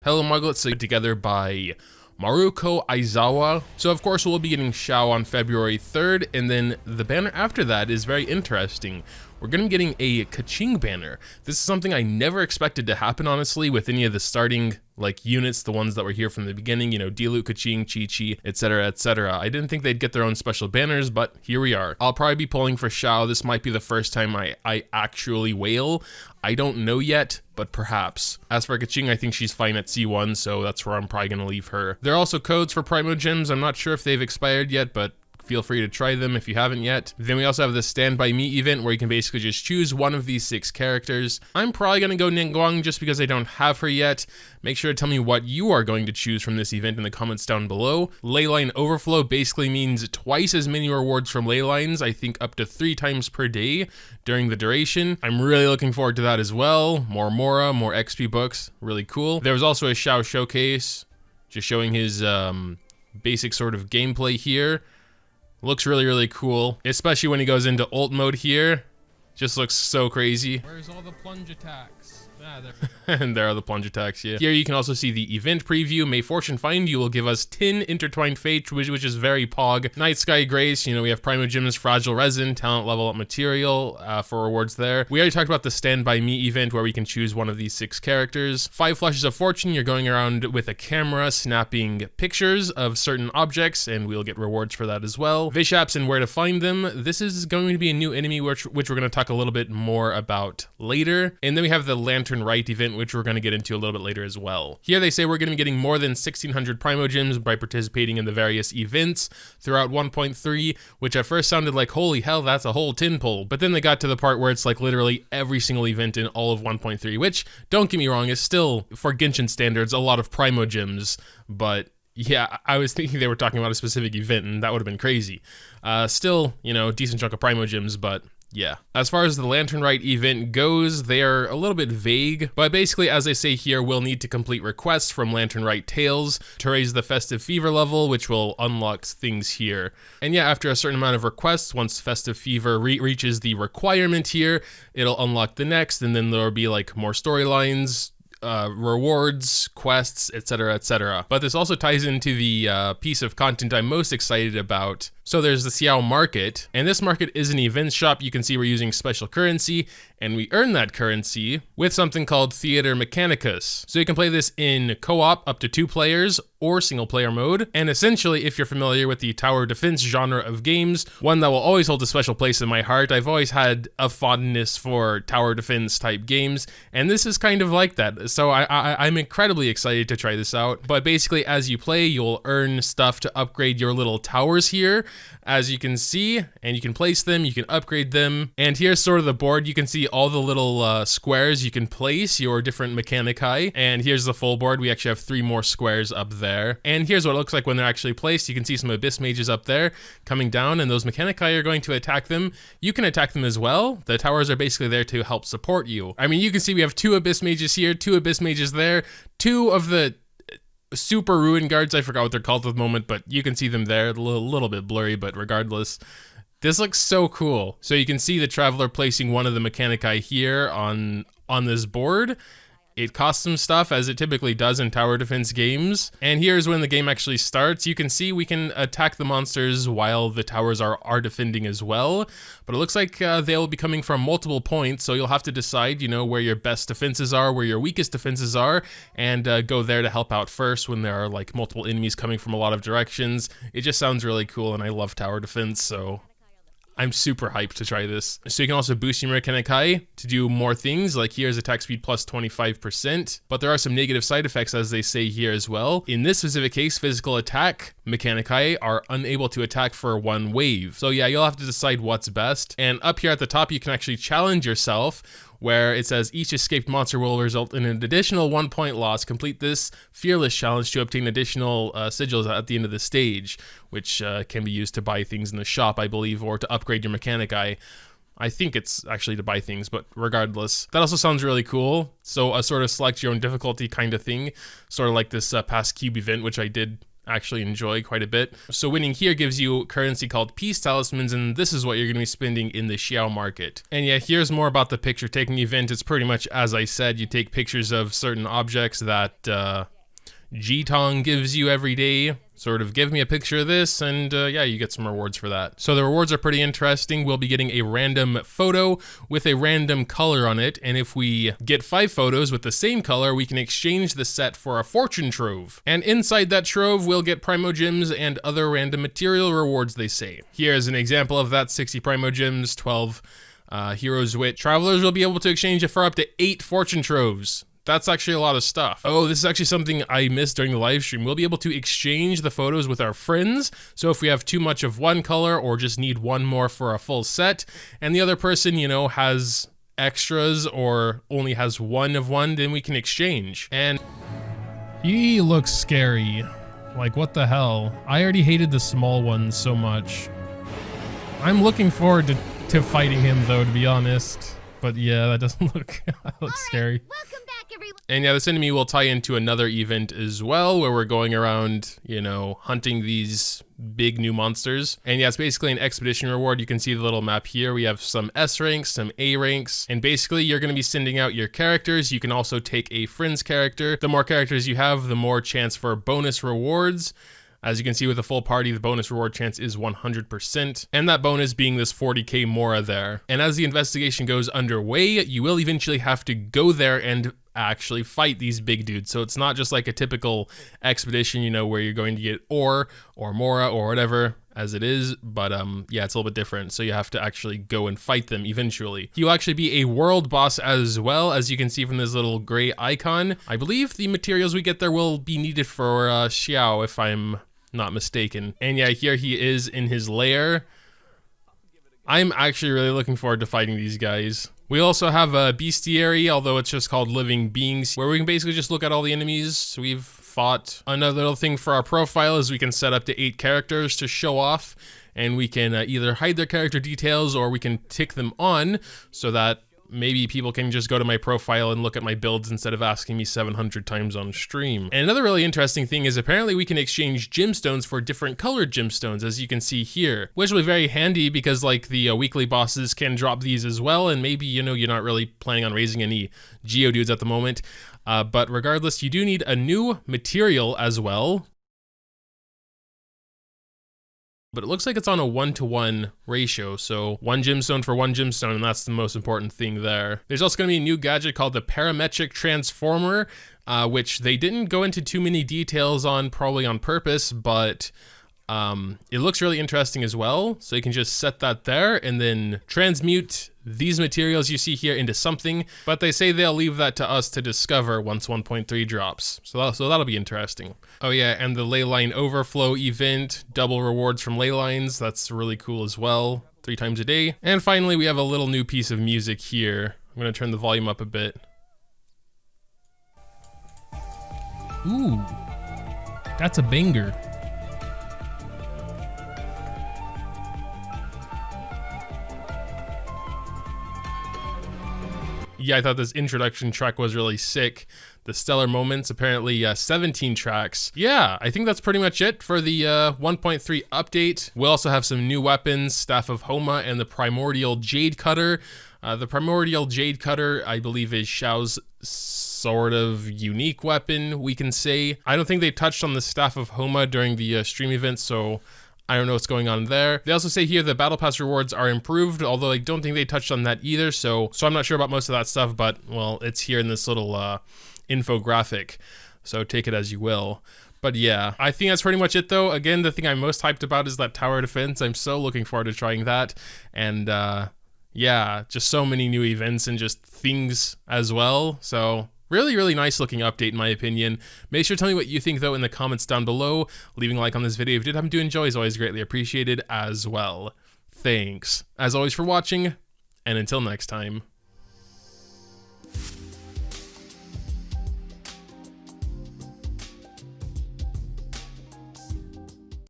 Hello Muglets, put together by Maruko Aizawa. So of course we'll be getting Xiao on February 3rd, and then the banner after that is very interesting. We're gonna be getting a Kaching banner. This is something I never expected to happen, honestly, with any of the starting units, the ones that were here from the beginning, you know, Diluc, Kaching, Chi-Chi, etc, etc. I didn't think they'd get their own special banners, but here we are. I'll probably be pulling for Xiao. This might be the first time I actually whale. I don't know yet, but perhaps. As for Kaching, I think she's fine at C1, so that's where I'm probably gonna leave her. There are also codes for Primo Gems. I'm not sure if they've expired yet, but feel free to try them if you haven't yet. Then we also have the Stand By Me event where you can basically just choose one of these 6 characters. I'm probably gonna go Ningguang just because I don't have her yet. Make sure to tell me what you are going to choose from this event in the comments down below. Leyline Overflow basically means twice as many rewards from Leylines, I think up to 3 times per day during the duration. I'm really looking forward to that as well. More Mora, more XP books, really cool. There was also a Xiao showcase, just showing his basic sort of gameplay here. Looks really, really cool, especially when he goes into ult mode here. Just looks so crazy. Where's all the plunge attacks? Ah, there. And there are the plunge attacks, yeah. Here you can also see the event preview. May Fortune Find You will give us 10 Intertwined Fates, which is very pog. Night Sky Grace, you know, we have Primo Gems, Fragile Resin, Talent Level Up Material for rewards there. We already talked about the Stand By Me event where we can choose one of these 6 characters. 5 Flushes of Fortune, you're going around with a camera snapping pictures of certain objects, and we'll get rewards for that as well. Vishaps and where to find them. This is going to be a new enemy, which we're going to talk a little bit more about later. And then we have the Lantern Right event, which we're going to get into a little bit later as well. Here they say we're going to be getting more than 1,600 Primo Gems by participating in the various events throughout 1.3, which at first sounded like, holy hell, that's a whole tin pull. But then they got to the part where it's like literally every single event in all of 1.3, which, don't get me wrong, is still, for Genshin standards, a lot of Primo Gems, but yeah, I was thinking they were talking about a specific event, and that would have been crazy. Still, you know, decent chunk of Primo Gems, but yeah. As far as the Lantern Right event goes, they are a little bit vague, but basically, as they say here, we'll need to complete requests from Lantern Right Tales to raise the Festive Fever level, which will unlock things here. And yeah, after a certain amount of requests, once Festive Fever reaches the requirement here, it'll unlock the next, and then there'll be like more storylines, rewards, quests, etc, etc. But this also ties into the piece of content I'm most excited about. So there's the Xiao market, and this market is an events shop. You can see we're using special currency, and we earn that currency with something called Theater Mechanicus. So you can play this in co-op up to 2 players or single player mode. And essentially, if you're familiar with the tower defense genre of games, one that will always hold a special place in my heart. I've always had a fondness for tower defense type games, and this is kind of like that. So I'm incredibly excited to try this out. But basically, as you play, you'll earn stuff to upgrade your little towers here, as you can see, and you can place them, you can upgrade them. And here's sort of the board. You can see all the little squares you can place your different Mechanici. And here's the full board. We actually have 3 more squares up there. And here's what it looks like when they're actually placed. You can see some Abyss Mages up there coming down, and those Mechanici are going to attack them. You can attack them as well. The towers are basically there to help support you. I mean, you can see we have 2 Abyss Mages here, 2 Abyss Mages there, 2 of the Super Ruin Guards, I forgot what they're called at the moment, but you can see them there, a little bit blurry, but regardless. This looks so cool. So you can see the Traveler placing one of the Mechanici here on this board. It costs some stuff, as it typically does in tower defense games. And here's when the game actually starts. You can see we can attack the monsters while the towers are defending as well. But it looks like they'll be coming from multiple points, so you'll have to decide, you know, where your best defenses are, where your weakest defenses are, and go there to help out first when there are like multiple enemies coming from a lot of directions. It just sounds really cool, and I love tower defense, so I'm super hyped to try this. So you can also boost your Mechanici to do more things, like here's attack speed plus 25%, but there are some negative side effects, as they say here as well. In this specific case, physical attack Mechanici are unable to attack for 1 wave. So yeah, you'll have to decide what's best. And up here at the top, you can actually challenge yourself, where it says each escaped monster will result in an additional 1 point loss. Complete this fearless challenge to obtain additional sigils at the end of the stage, which can be used to buy things in the shop, I believe, or to upgrade your Mechanici. I think it's actually to buy things, but regardless. That also sounds really cool. So a sort of select your own difficulty kind of thing, sort of like this past cube event, which I did actually enjoy quite a bit. So winning here gives you currency called Peace Talismans, and this is what you're going to be spending in the Xiao market. And yeah, here's more about the picture taking event. It's pretty much as I said. You take pictures of certain objects that G-Tong gives you every day. Sort of give me a picture of this, and yeah, you get some rewards for that. So the rewards are pretty interesting. We'll be getting a random photo with a random color on it, and if we get 5 photos with the same color, we can exchange the set for a fortune trove. And inside that trove, we'll get Primo Gems and other random material rewards, they say. Here's an example of that: 60 Primo Gems, 12 Heroes Wit. Travelers will be able to exchange it for up to 8 fortune troves. That's actually a lot of stuff. Oh, this is actually something I missed during the live stream. We'll be able to exchange the photos with our friends. So if we have too much of one color or just need one more for a full set, and the other person, you know, has extras or only has one of one, then we can exchange. And he looks scary. Like, what the hell? I already hated the small ones so much. I'm looking forward to fighting him though, to be honest. But yeah, that doesn't look scary. Welcome back, everyone. And yeah, this enemy will tie into another event as well, where we're going around, you know, hunting these big new monsters. And yeah, it's basically an expedition reward. You can see the little map here. We have some S ranks, some A ranks, and basically you're going to be sending out your characters. You can also take a friend's character. The more characters you have, the more chance for bonus rewards. As you can see with the full party, the bonus reward chance is 100%, and that bonus being this 40k Mora there. And as the investigation goes underway, you will eventually have to go there and actually fight these big dudes. So it's not just like a typical expedition, you know, where you're going to get ore or Mora or whatever as it is, but yeah, it's a little bit different. So you have to actually go and fight them eventually. He'll actually be a world boss as well, as you can see from this little gray icon. I believe the materials we get there will be needed for Xiao, if I'm not mistaken. And yeah, here he is in his lair. I'm actually really looking forward to fighting these guys. We also have a Bestiary, although it's just called Living Beings, where we can basically just look at all the enemies we've fought. Another little thing for our profile is we can set up to 8 characters to show off, and we can either hide their character details or we can tick them on so that maybe people can just go to my profile and look at my builds instead of asking me 700 times on stream. And another really interesting thing is apparently we can exchange gemstones for different colored gemstones, as you can see here, which will be very handy because like the weekly bosses can drop these as well, and maybe, you know, you're not really planning on raising any Geodudes at the moment. But regardless, you do need a new material as well. But it looks like it's on a 1-to-1 ratio, so 1 gemstone for 1 gemstone, and that's the most important thing there. There's also going to be a new gadget called the Parametric Transformer, which they didn't go into too many details on, probably on purpose, but it looks really interesting as well. So you can just set that there and then transmute these materials you see here into something, but they say they'll leave that to us to discover once 1.3 drops. So that'll be interesting. Oh yeah, and the Leyline Overflow event, double rewards from Leylines, that's really cool as well, 3 times a day. And finally, we have a little new piece of music here. I'm gonna turn the volume up a bit. Ooh, that's a banger. Yeah, I thought this introduction track was really sick. The Stellar Moments, apparently 17 tracks. Yeah, I think that's pretty much it for the 1.3 update. We'll also have some new weapons, Staff of Homa and the Primordial Jade Cutter. The Primordial Jade Cutter, I believe, is Xiao's sort of unique weapon, we can say. I don't think they touched on the Staff of Homa during the stream event, so I don't know what's going on there. They also say here the Battle Pass rewards are improved, although I don't think they touched on that either, so I'm not sure about most of that stuff, but, well, it's here in this little infographic, so take it as you will. But yeah, I think that's pretty much it though. Again, the thing I'm most hyped about is that tower defense. I'm so looking forward to trying that, and yeah, just so many new events and just things as well, so really, really nice looking update in my opinion. Make sure to tell me what you think though in the comments down below. Leaving a like on this video if you did happen to enjoy is always greatly appreciated as well. Thanks, as always, for watching, and until next time.